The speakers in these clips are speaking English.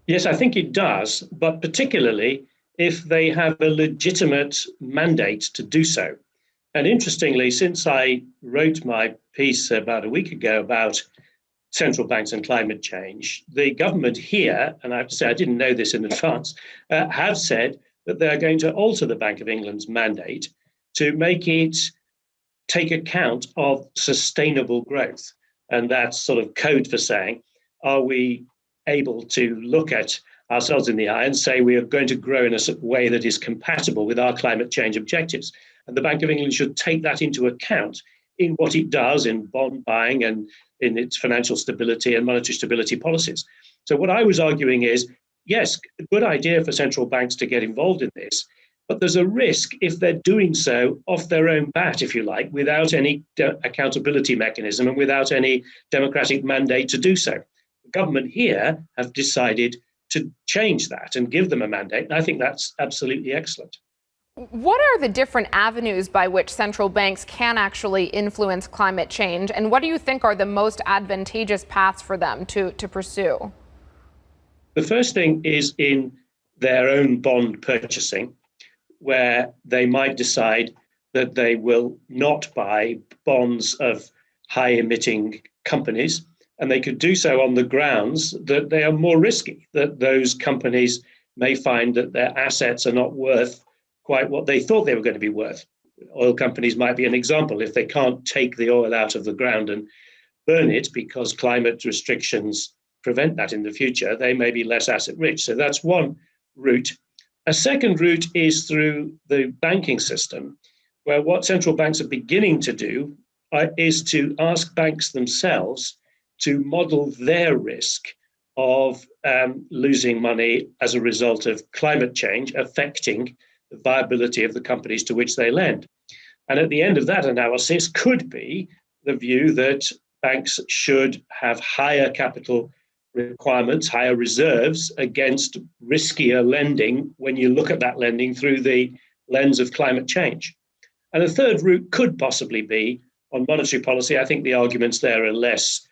Yes, I think it does, but particularly if they have a legitimate mandate to do so. And interestingly, since I wrote my piece about a week ago about central banks and climate change, the government here, and I have to say I didn't know this in advance, have said that they're going to alter the Bank of England's mandate to make it take account of sustainable growth. And that's sort of code for saying, are we able to look at ourselves in the eye and say we are going to grow in a way that is compatible with our climate change objectives? And the Bank of England should take that into account in what it does in bond buying and in its financial stability and monetary stability policies. So what I was arguing is, yes, a good idea for central banks to get involved in this, but there's a risk if they're doing so off their own bat, if you like, without any accountability mechanism and without any democratic mandate to do so. The government here have decided to change that and give them a mandate. And I think that's absolutely excellent. What are the different avenues by which central banks can actually influence climate change? And what do you think are the most advantageous paths for them to pursue? The first thing is in their own bond purchasing, where they might decide that they will not buy bonds of high emitting companies. And they could do so on the grounds that they are more risky, that those companies may find that their assets are not worth quite what they thought they were going to be worth. Oil companies might be an example. If they can't take the oil out of the ground and burn it because climate restrictions prevent that in the future, they may be less asset rich. So that's one route. A second route is through the banking system, where what central banks are beginning to do is to ask banks themselves to model their risk of losing money as a result of climate change affecting the viability of the companies to which they lend. And at the end of that analysis could be the view that banks should have higher capital requirements, higher reserves against riskier lending when you look at that lending through the lens of climate change. And a third route could possibly be on monetary policy. I think the arguments there are less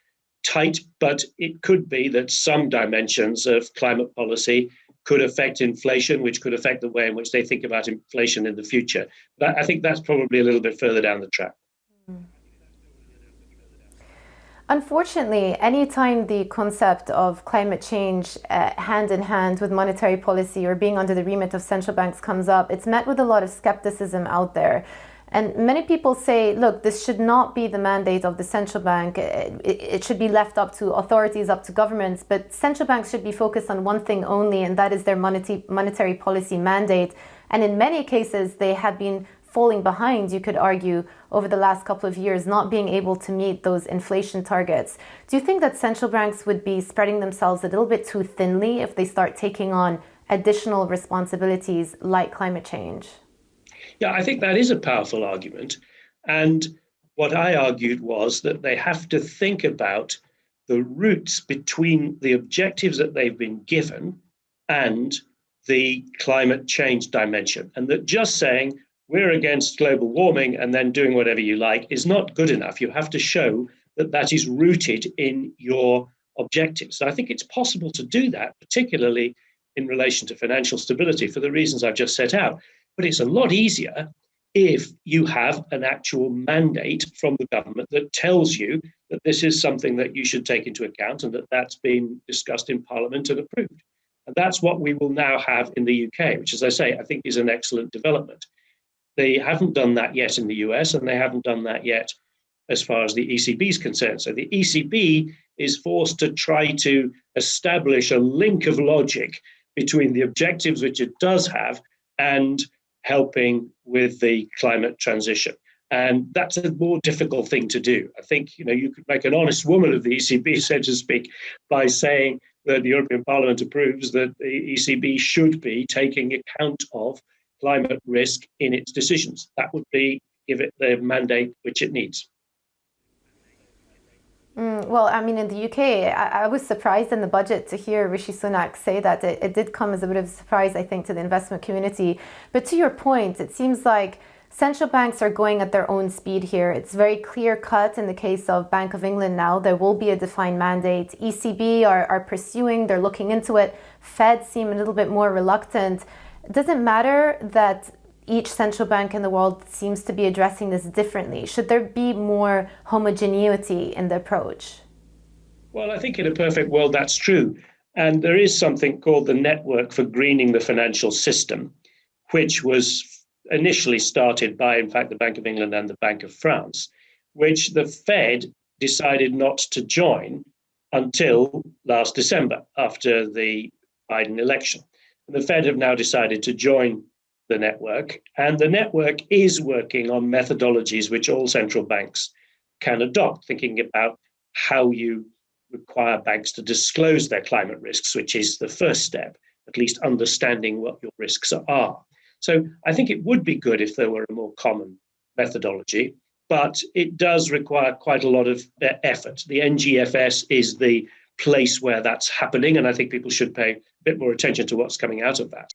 tight, but it could be that some dimensions of climate policy could affect inflation, which could affect the way in which they think about inflation in the future. But I think that's probably a little bit further down the track. Unfortunately, anytime the concept of climate change hand in hand with monetary policy or being under the remit of central banks comes up, it's met with a lot of skepticism out there. And many people say, look, this should not be the mandate of the central bank. It should be left up to authorities, up to governments. But central banks should be focused on one thing only, and that is their monetary policy mandate. And in many cases, they have been falling behind, you could argue, over the last couple of years, not being able to meet those inflation targets. Do you think that central banks would be spreading themselves a little bit too thinly if they start taking on additional responsibilities like climate change? Yeah, I think that is a powerful argument. And what I argued was that they have to think about the roots between the objectives that they've been given and the climate change dimension. And that just saying we're against global warming and then doing whatever you like is not good enough. You have to show that that is rooted in your objectives. So I think it's possible to do that, particularly in relation to financial stability for the reasons I've just set out. But it's a lot easier if you have an actual mandate from the government that tells you that this is something that you should take into account and that that's been discussed in Parliament and approved. And that's what we will now have in the UK, which, as I say, I think is an excellent development. They haven't done that yet in the US, and they haven't done that yet as far as the ECB is concerned. So the ECB is forced to try to establish a link of logic between the objectives which it does have and helping with the climate transition. And that's a more difficult thing to do. I think, you could make an honest woman of the ECB, so to speak, by saying that the European Parliament approves that the ECB should be taking account of climate risk in its decisions. That would be give it the mandate which it needs. Well, I mean, in the UK, I was surprised in the budget to hear Rishi Sunak say that. It did come as a bit of a surprise, I think, to the investment community. But to your point, it seems like Central banks are going at their own speed here. It's very clear cut in the case of Bank of England now. There will be a defined mandate. ECB are pursuing, they're looking into it. Fed seem a little bit more reluctant. Does it matter that each central bank in the world seems to be addressing this differently? Should there be more homogeneity in the approach? Well, I think in a perfect world that's true. And there is something called the Network for Greening the Financial System, which was initially started by, in fact, the Bank of England and the Bank of France, which the Fed decided not to join until last December, after the Biden election. And the Fed have now decided to join the network, and the network is working on methodologies which all central banks can adopt, thinking about how you require banks to disclose their climate risks, which is the first step, at least understanding what your risks are. So I think it would be good if there were a more common methodology, but it does require quite a lot of effort. The NGFS is the place where that's happening, and I think people should pay a bit more attention to what's coming out of that.